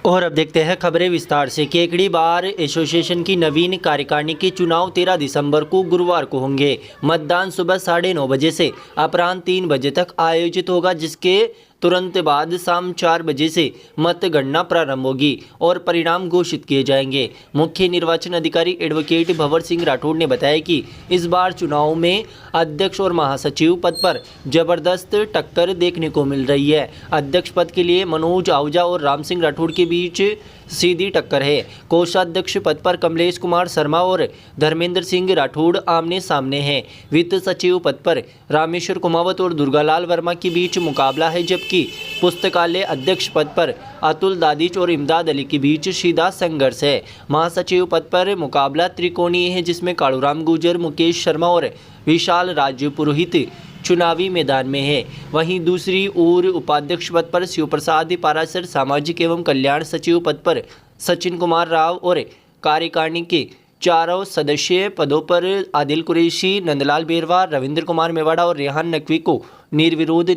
और अब देखते हैं खबरें विस्तार से। केकड़ी बार एसोसिएशन की नवीन कार्यकारिणी के चुनाव 13 दिसंबर को गुरुवार को होंगे। मतदान सुबह 9:30 बजे से अपराह्न 3 बजे तक आयोजित होगा, जिसके तुरंत बाद शाम 4 बजे से मतगणना प्रारंभ होगी और परिणाम घोषित किए जाएंगे। मुख्य निर्वाचन अधिकारी एडवोकेट भंवर सिंह राठौड़ ने बताया कि इस बार चुनाव में अध्यक्ष और महासचिव पद पर जबरदस्त टक्कर देखने को मिल रही है। अध्यक्ष पद के लिए मनोज आहूजा और राम सिंह राठौड़ के बीच सीधी टक्कर है। कोषाध्यक्ष पद पर कमलेश कुमार शर्मा और धर्मेंद्र सिंह राठौड़ आमने सामने हैं। वित्त सचिव पद पर रामेश्वर कुमावत और दुर्गालाल वर्मा के बीच मुकाबला है, जबकि पुस्तकालय अध्यक्ष पद पर अतुल दादिच और इमदाद अली के बीच सीधा संघर्ष है। महासचिव पद पर मुकाबला त्रिकोणीय है, जिसमें कालूराम गुर्जर, मुकेश शर्मा और विशाल राज्य पुरोहित चुनावी मैदान में है। वहीं दूसरी ओर उपाध्यक्ष पद पर शिव प्रसाद पारासर, सामाजिक एवं कल्याण सचिव पद पर सचिन कुमार राव और कार्यकारिणी के 4 सदस्यीय पदों पर आदिल कुरैशी, नंदलाल बेरवा, रविंद्र कुमार मेवाड़ा और रेहान नकवी को निर्विरोध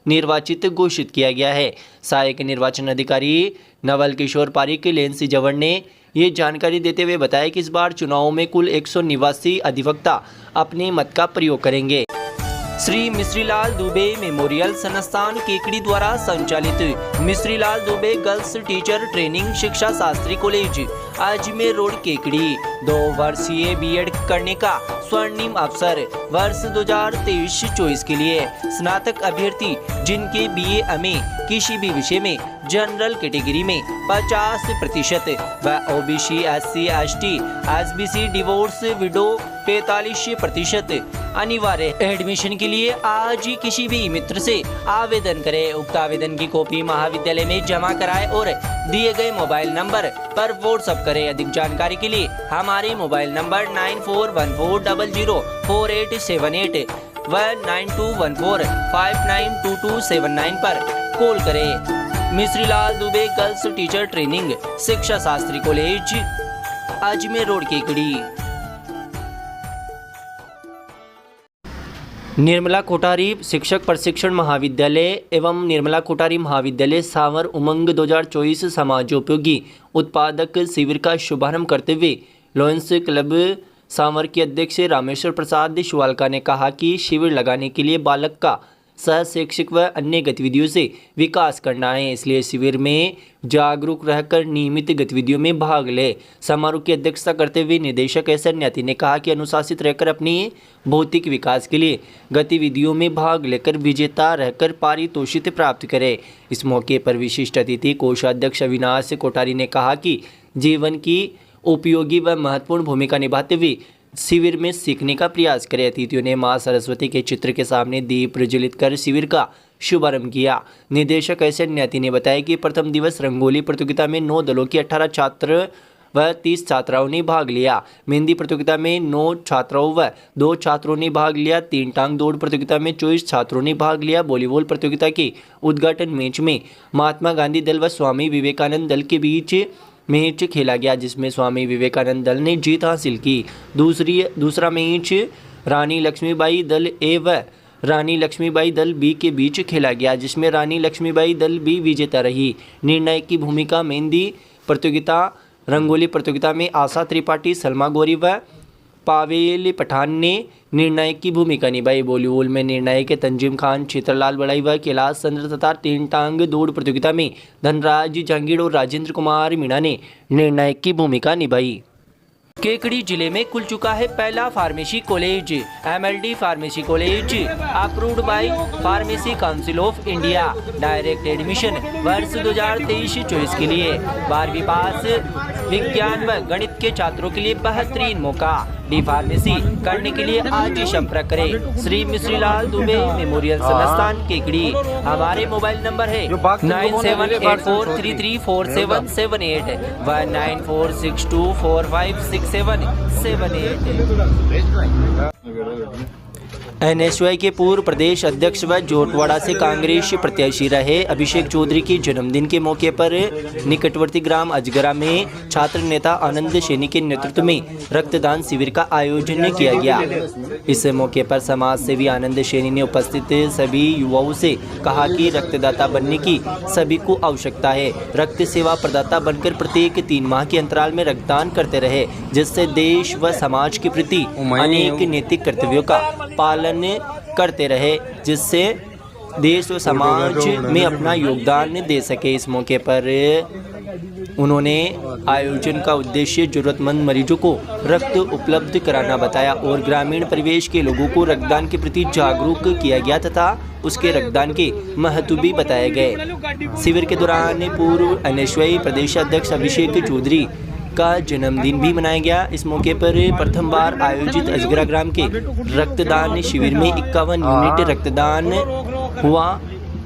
निर्वाचित घोषित किया गया है। सहायक निर्वाचन अधिकारी नवल किशोर पारिक लेंसी जवर ने ये जानकारी देते हुए बताया कि इस बार चुनाव में कुल 189 अधिवक्ता अपने मत का प्रयोग करेंगे। श्री मिश्रीलाल दुबे मेमोरियल संस्थान केकड़ी द्वारा संचालित Mishrilal Dubey girls teacher training शिक्षा शास्त्री कॉलेज अजमेर रोड केकड़ी 2 वर्षीय बीएड करने का स्वर्णिम अवसर। वर्ष 2023-24 के लिए स्नातक अभ्यर्थी जिनके BA MA किसी भी विषय में जनरल कैटेगरी में 50% व OBC SC ST SBC divorce window 45% अनिवार्य। एडमिशन के लिए आज ही किसी भी मित्र से आवेदन करें। उक्त आवेदन की कॉपी महाविद्यालय में जमा कराएं और दिए गए मोबाइल नंबर पर व्हाट्सएप करें। अधिक जानकारी के लिए हमारे मोबाइल नंबर 9414004878 व 9214592279 पर कॉल करें। Mishrilal Dubey girls teacher training शिक्षा शास्त्री कॉलेज अजमेर रोड केकड़ी। निर्मला कोठारी शिक्षक प्रशिक्षण महाविद्यालय एवं निर्मला कोठारी महाविद्यालय सांवर उमंग 2024 समाजोपयोगी उत्पादक शिविर का शुभारंभ करते हुए लॉयंस क्लब सांवर के अध्यक्ष रामेश्वर प्रसाद शिवालका ने कहा कि शिविर लगाने के लिए बालक का सह शैक्षिक व अन्य गतिविधियों से विकास करना है, इसलिए शिविर में जागरूक रहकर नियमित गतिविधियों में भाग ले। समारोह की अध्यक्षता करते हुए निदेशक एसएन न्याती ने कहा कि अनुशासित रहकर अपनी भौतिक विकास के लिए गतिविधियों में भाग लेकर विजेता रहकर पारितोषिक प्राप्त करे। इस मौके पर विशिष्ट अतिथि कोषाध्यक्ष अविनाश कोठारी ने कहा कि जीवन की उपयोगी व महत्वपूर्ण भूमिका निभाते हुए शिविर में सीखने का प्रयास करें। अतिथियों ने मां सरस्वती के चित्र के सामने दीप प्रज्वलित कर शिविर का शुभारंभ किया। निदेशक एसएन न्याती ने बताया कि प्रथम दिवस रंगोली प्रतियोगिता में 9 दलों के 18 छात्र व 30 छात्राओं ने भाग लिया। मेहंदी प्रतियोगिता में 9 छात्राओं व 2 छात्रों ने भाग लिया। 3 टांग दौड़ प्रतियोगिता में 24 छात्रों ने भाग लिया। वॉलीबॉल प्रतियोगिता के उद्घाटन मैच में महात्मा गांधी दल व स्वामी विवेकानंद दल के बीच मैच खेला गया, जिसमें स्वामी विवेकानंद दल ने जीत हासिल की। दूसरा मैच रानी लक्ष्मीबाई दल ए व रानी लक्ष्मीबाई दल बी के बीच खेला गया, जिसमें रानी लक्ष्मीबाई दल बी विजेता रही। निर्णायक की भूमिका मेहंदी प्रतियोगिता, रंगोली प्रतियोगिता में आशा त्रिपाठी, सलमा गौरी व पावेल पठान ने निर्णायक की भूमिका निभाई। वॉलीबॉल में निर्णायक तंजीम खान, चित्रलाल बड़ाई व कैलाश चंद्र तथा 3 टांग दौड़ प्रतियोगिता में धनराज जहांगीर और राजेंद्र कुमार मीणा ने निर्णायक की भूमिका निभाई। केकड़ी जिले में खुल चुका है पहला pharmacy college. MLD pharmacy college approved by pharmacy council of India. Direct admission वर्ष 2023-24 के लिए 12वीं पास विज्ञान व गणित के छात्रों के लिए बेहतरीन मौका। डी फार्मेसी करने के लिए आज ही संपर्क करें। श्री मिश्रीलाल दुबे मेमोरियल संस्थान केकड़ी। हमारे मोबाइल नंबर है 9784334778 व 9462456778। एनएसयूआई के पूर्व प्रदेश अध्यक्ष व जोटवाड़ा से कांग्रेस प्रत्याशी रहे अभिषेक चौधरी के जन्मदिन के मौके पर निकटवर्ती ग्राम अजगरा में छात्र नेता आनंद सैनी के नेतृत्व में रक्तदान शिविर का आयोजन किया गया। इस मौके पर समाज सेवी आनंद सैनी ने उपस्थित सभी युवाओं से कहा कि रक्तदाता बनने की सभी को आवश्यकता है। रक्त सेवा प्रदाता बनकर प्रत्येक 3 माह के अंतराल में रक्तदान करते रहे, जिससे देश व समाज के प्रति अनेक नैतिक कर्तव्यों का पालन करते रहे, जिससे देश व समाज में अपना योगदान दे सके। इस मौके पर उन्होंने आयोजन का उद्देश्य जरूरतमंद मरीजों को रक्त उपलब्ध कराना बताया और ग्रामीण परिवेश के लोगों को रक्तदान के प्रति जागरूक किया गया तथा उसके रक्तदान के महत्व भी बताए गए। शिविर के दौरान पूर्व एनएसयूआई प्रदेश अध्यक्ष अभिषेक चौधरी का जन्मदिन भी मनाया गया। इस मौके पर प्रथम बार आयोजित अजगरा ग्राम के रक्तदान शिविर में 51 यूनिट रक्तदान हुआ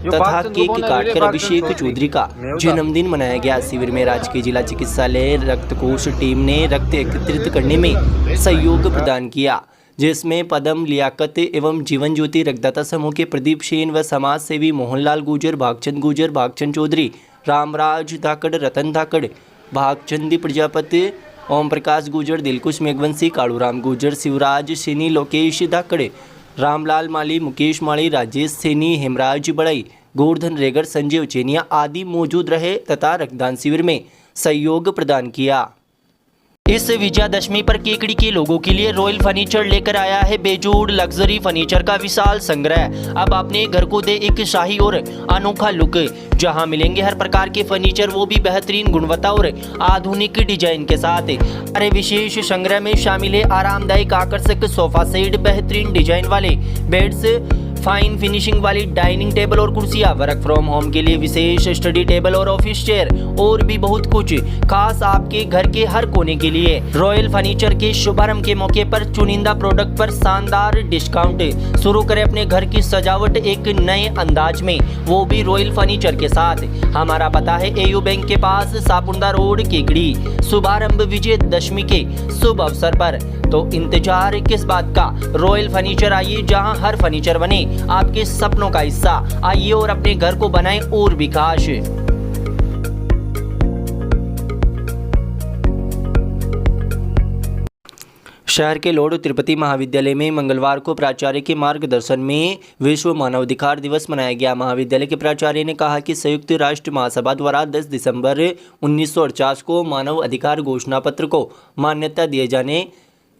तथा केक काटकर अभिषेक चौधरी का जन्मदिन मनाया गया। शिविर में राजकीय जिला चिकित्सालय रक्तकोष टीम ने रक्त एकत्रित करने में सहयोग प्रदान किया, जिसमें पदम लियाकत एवं जीवन ज्योति रक्तदाता समूह के प्रदीप सेन व समाज सेवी मोहनलाल गुजर, भागचंद चौधरी, रामराज धाकड़, रतन धाकड़, भागचंदी प्रजापति, ओम प्रकाश गुजर, दिलकुश मेघवंशी, कालूराम गुजर, शिवराज सैनी, लोकेश धाकड़, रामलाल माली, मुकेश माली, राजेश सैनी, हेमराज बड़ई, गोवर्धन रेगर, संजय उचेनिया आदि मौजूद रहे तथा रक्तदान शिविर में सहयोग प्रदान किया। इस विजयादशमी पर केकड़ी के लोगों के लिए रॉयल फर्नीचर लेकर आया है बेजोड़ लग्जरी फर्नीचर का विशाल संग्रह। अब अपने घर को दे एक शाही और अनोखा लुक, जहां मिलेंगे हर प्रकार के फर्नीचर, वो भी बेहतरीन गुणवत्ता और आधुनिक डिजाइन के साथ। अरे विशेष संग्रह में शामिल है आरामदायक आकर्षक सोफा सेट, बेहतरीन डिजाइन वाले बेड्स, फाइन फिनिशिंग वाली डाइनिंग टेबल और कुर्सियां, वर्क फ्रॉम होम के लिए विशेष स्टडी टेबल और ऑफिस चेयर और भी बहुत कुछ खास आपके घर के हर कोने के लिए। रॉयल फर्नीचर के शुभारंभ के मौके पर चुनिंदा प्रोडक्ट पर शानदार डिस्काउंट। शुरू करें अपने घर की सजावट एक नए अंदाज में, वो भी रॉयल फर्नीचर के साथ। हमारा पता है एयू बैंक के पास, सापुंदा रोड, केकड़ी। शुभारंभ विजयदशमी के शुभ अवसर पर, तो इंतजार किस बात का। रॉयल फर्नीचर आइए, जहां हर फर्नीचर बने आपके सपनों का हिस्सा। आइए और अपने घर को बनाएं और भी खास। शहर के लॉर्ड तिरुपति महाविद्यालय में मंगलवार को प्राचार्य के मार्गदर्शन में विश्व मानवाधिकार दिवस मनाया गया। महाविद्यालय के प्राचार्य ने कहा कि संयुक्त राष्ट्र महासभा द्वारा 10 दिसंबर 1948 को मानव अधिकार घोषणा पत्र को मान्यता दिए जाने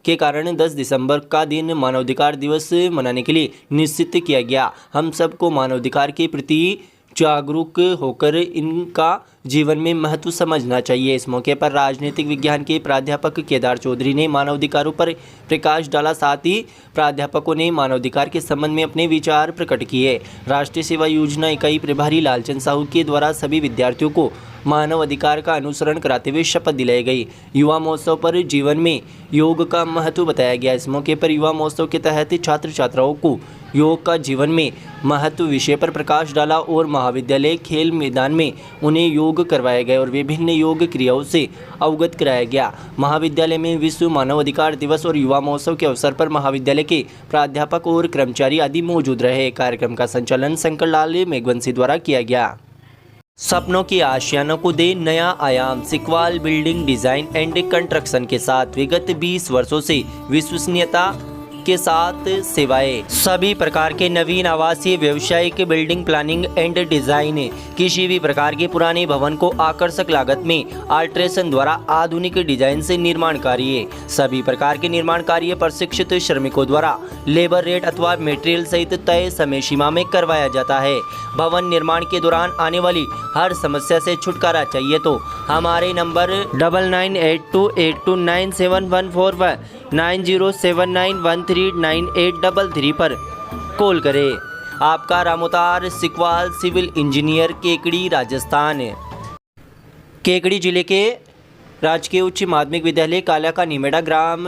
के कारण 10 दिसंबर का दिन मानवाधिकार दिवस मनाने के लिए निश्चित किया गया। हम सबको मानवाधिकार के प्रति जागरूक होकर इनका जीवन में महत्व समझना चाहिए। इस मौके पर राजनीतिक विज्ञान के प्राध्यापक केदार चौधरी ने मानवाधिकारों पर प्रकाश डाला, साथ ही प्राध्यापकों ने मानवाधिकार के संबंध में अपने विचार प्रकट किए। राष्ट्रीय सेवा योजना इकाई प्रभारी लालचंद साहू के द्वारा सभी विद्यार्थियों को मानव अधिकार का अनुसरण कराते हुए शपथ दिलाई गई। युवा महोत्सव पर जीवन में योग का महत्व बताया गया। इस मौके पर युवा महोत्सव के तहत छात्र छात्राओं को योग का जीवन में महत्व विषय पर प्रकाश डाला और महाविद्यालय खेल मैदान में उन्हें योग करवाए गए और विभिन्न योग क्रियाओं से अवगत कराया गया। महाविद्यालय में विश्व मानव अधिकार दिवस और युवा महोत्सव के अवसर पर महाविद्यालय के प्राध्यापक और कर्मचारी आदि मौजूद रहे। कार्यक्रम का संचालन शंकर लाल मेघवंशी द्वारा किया गया। सपनों की आशियानों को दे नया आयाम, सिकवाल बिल्डिंग डिजाइन एंड कंस्ट्रक्शन के साथ विगत 20 वर्षों से विश्वसनीयता के साथ सेवाएं। सभी प्रकार के नवीन आवासीय, व्यावसायिक, बिल्डिंग प्लानिंग एंड डिजाइन, किसी भी प्रकार के पुराने भवन को आकर्षक लागत में अल्ट्रेशन द्वारा आधुनिक डिजाइन से निर्माण कार्य। सभी प्रकार के निर्माण कार्य प्रशिक्षित श्रमिकों द्वारा लेबर रेट अथवा मटेरियल सहित तय समय सीमा में करवाया जाता है। भवन निर्माण के दौरान आने वाली हर समस्या से छुटकारा चाहिए तो हमारे नंबर 9982829714 व 9079139833 पर कॉल करें। आपका रामोतार सिकवाल सिविल इंजीनियर, केकड़ी, राजस्थान। केकड़ी जिले के राजकीय उच्च माध्यमिक विद्यालय काला का निमेड़ा ग्राम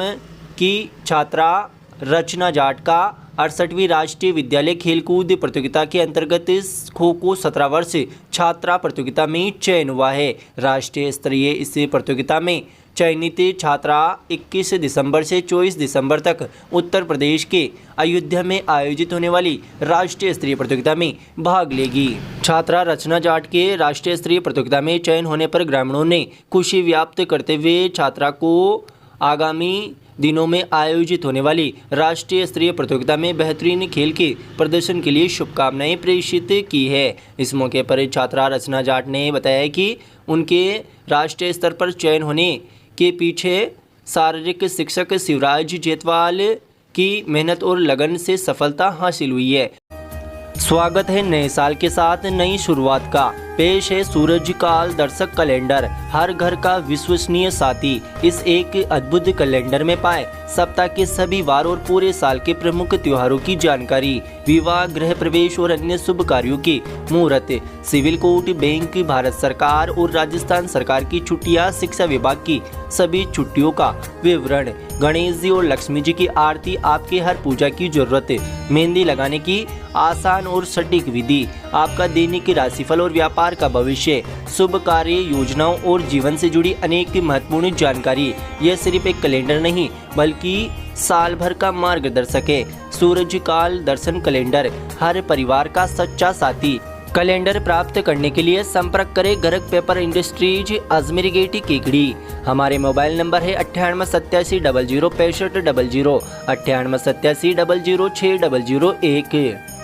की छात्रा रचना जाट का 68वीं राष्ट्रीय विद्यालय खेलकूद प्रतियोगिता के अंतर्गत खो-खो 17 वर्ष छात्रा प्रतियोगिता में चयन हुआ है। राष्ट्रीय स्तरीय इस प्रतियोगिता में चयनित छात्रा 21 दिसंबर से 24 दिसंबर तक उत्तर प्रदेश के अयोध्या में आयोजित होने वाली राष्ट्रीय स्तरीय प्रतियोगिता में भाग लेगी। छात्रा रचना जाट के राष्ट्रीय स्तरीय प्रतियोगिता में चयन होने पर ग्रामीणों ने खुशी व्यक्त करते हुए छात्रा को आगामी दिनों में आयोजित होने वाली राष्ट्रीय स्तरीय प्रतियोगिता में बेहतरीन खेल के प्रदर्शन के लिए शुभकामनाएं प्रेषित की है। इस मौके पर छात्रा रचना जाट ने बताया कि उनके राष्ट्रीय स्तर पर चयन होने के पीछे शारीरिक शिक्षक शिवराज जेतवाल की मेहनत और लगन से सफलता हासिल हुई है। स्वागत है नए साल के साथ नई शुरुआत का। पेश है सूरज काल दर्शक कैलेंडर, हर घर का विश्वसनीय साथी। इस एक अद्भुत कैलेंडर में पाए सप्ताह के सभी वार और पूरे साल के प्रमुख त्योहारों की जानकारी, विवाह, गृह प्रवेश और अन्य शुभ कार्यों की मुहूर्त, सिविल कोर्ट, बैंक, भारत सरकार और राजस्थान सरकार की छुट्टियां, शिक्षा विभाग की सभी छुट्टियों का विवरण, गणेश जी और लक्ष्मी जी की आरती, आपके हर पूजा की जरूरत, मेहंदी लगाने की आसान और सटीक विधि, आपका दैनिक राशिफल और व्यापार का भविष्य, शुभ कार्य योजनाओं और जीवन से जुड़ी अनेक महत्वपूर्ण जानकारी। यह सिर्फ एक कैलेंडर नहीं बल्कि साल भर का मार्गदर्शक है। सूरज काल दर्शन कैलेंडर, हर परिवार का सच्चा साथी। कैलेंडर प्राप्त करने के लिए संपर्क करें Garg paper industries, Ajmeri gate, Kekri. हमारे मोबाइल नंबर है 9887 00 6500, 9887 00 6001।